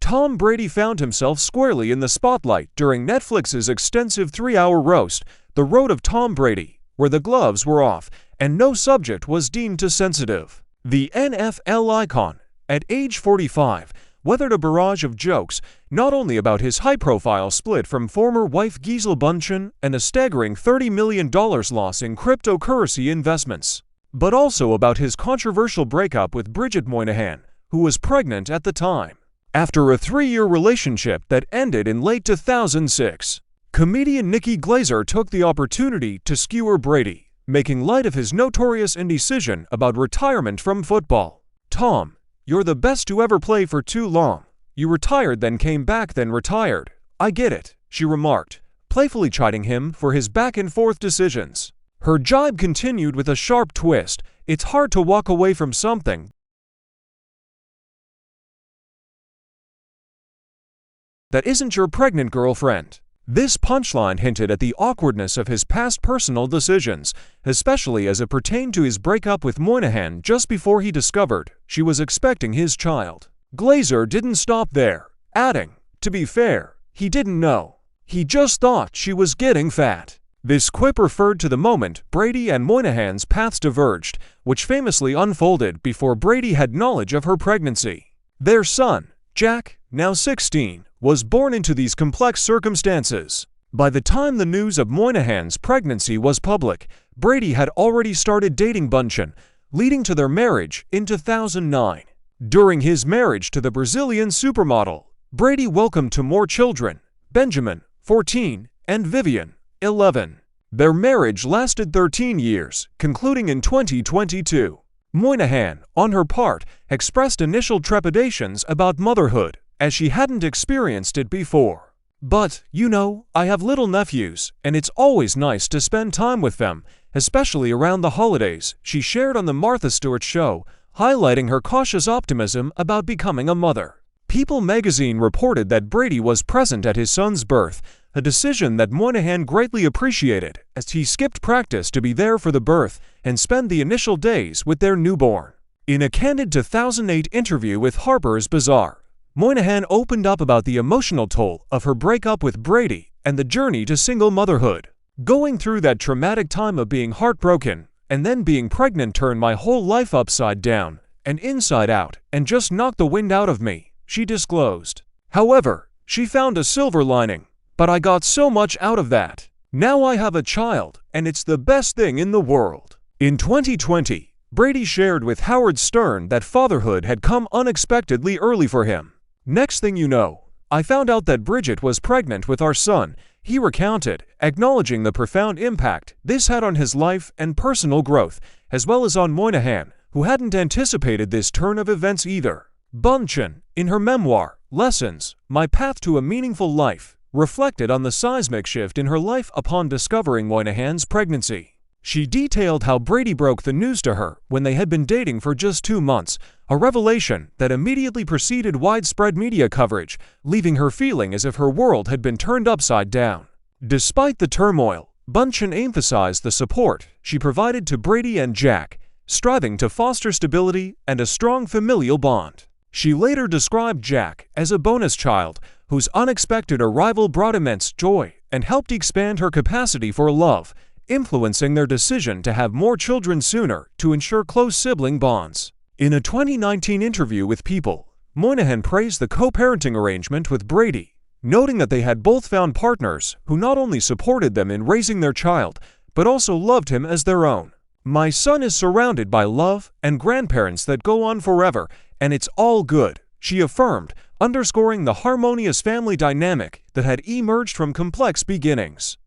Tom Brady found himself squarely in the spotlight during Netflix's extensive 3-hour roast, The Road of Tom Brady, where the gloves were off and no subject was deemed too sensitive. The NFL icon, at age 45, weathered a barrage of jokes, not only about his high-profile split from former wife Gisele Bündchen and a staggering $30 million loss in cryptocurrency investments, but also about his controversial breakup with Bridget Moynihan, who was pregnant at the time. After a 3-year relationship that ended in late 2006, comedian Nikki Glaser took the opportunity to skewer Brady, making light of his notorious indecision about retirement from football. "Tom, you're the best to ever play for too long. You retired, then came back, then retired. I get it," she remarked, playfully chiding him for his back-and-forth decisions. Her jibe continued with a sharp twist. "It's hard to walk away from something that isn't your pregnant girlfriend." This punchline hinted at the awkwardness of his past personal decisions, especially as it pertained to his breakup with Moynihan just before he discovered she was expecting his child. Glaser didn't stop there, adding, "To be fair, he didn't know. He just thought she was getting fat." This quip referred to the moment Brady and Moynihan's paths diverged, which famously unfolded before Brady had knowledge of her pregnancy. Their son, Jack, now 16, was born into these complex circumstances. By the time the news of Moynihan's pregnancy was public, Brady had already started dating Bündchen, leading to their marriage in 2009. During his marriage to the Brazilian supermodel, Brady welcomed two more children, Benjamin, 14, and Vivian, 11. Their marriage lasted 13 years, concluding in 2022. Moynihan, on her part, expressed initial trepidations about motherhood, as she hadn't experienced it before. "But, you know, I have little nephews, and it's always nice to spend time with them, especially around the holidays," she shared on The Martha Stewart Show, highlighting her cautious optimism about becoming a mother. People magazine reported that Brady was present at his son's birth, a decision that Moynihan greatly appreciated, as he skipped practice to be there for the birth and spend the initial days with their newborn. In a candid 2008 interview with Harper's Bazaar, Moynihan opened up about the emotional toll of her breakup with Brady and the journey to single motherhood. "Going through that traumatic time of being heartbroken and then being pregnant turned my whole life upside down and inside out and just knocked the wind out of me," she disclosed. However, she found a silver lining. "But I got so much out of that. Now I have a child, and it's the best thing in the world." In 2020, Brady shared with Howard Stern that fatherhood had come unexpectedly early for him. "Next thing you know, I found out that Bridget was pregnant with our son," he recounted, acknowledging the profound impact this had on his life and personal growth, as well as on Moynihan, who hadn't anticipated this turn of events either. Bündchen, in her memoir, Lessons, My Path to a Meaningful Life, reflected on the seismic shift in her life upon discovering Moynihan's pregnancy. She detailed how Brady broke the news to her when they had been dating for just 2 months, a revelation that immediately preceded widespread media coverage, leaving her feeling as if her world had been turned upside down. Despite the turmoil, Bündchen emphasized the support she provided to Brady and Jack, striving to foster stability and a strong familial bond. She later described Jack as a bonus child whose unexpected arrival brought immense joy and helped expand her capacity for love, influencing their decision to have more children sooner to ensure close sibling bonds. In a 2019 interview with People, Moynihan praised the co-parenting arrangement with Brady, noting that they had both found partners who not only supported them in raising their child, but also loved him as their own. "My son is surrounded by love and grandparents that go on forever, and it's all good," she affirmed, underscoring the harmonious family dynamic that had emerged from complex beginnings.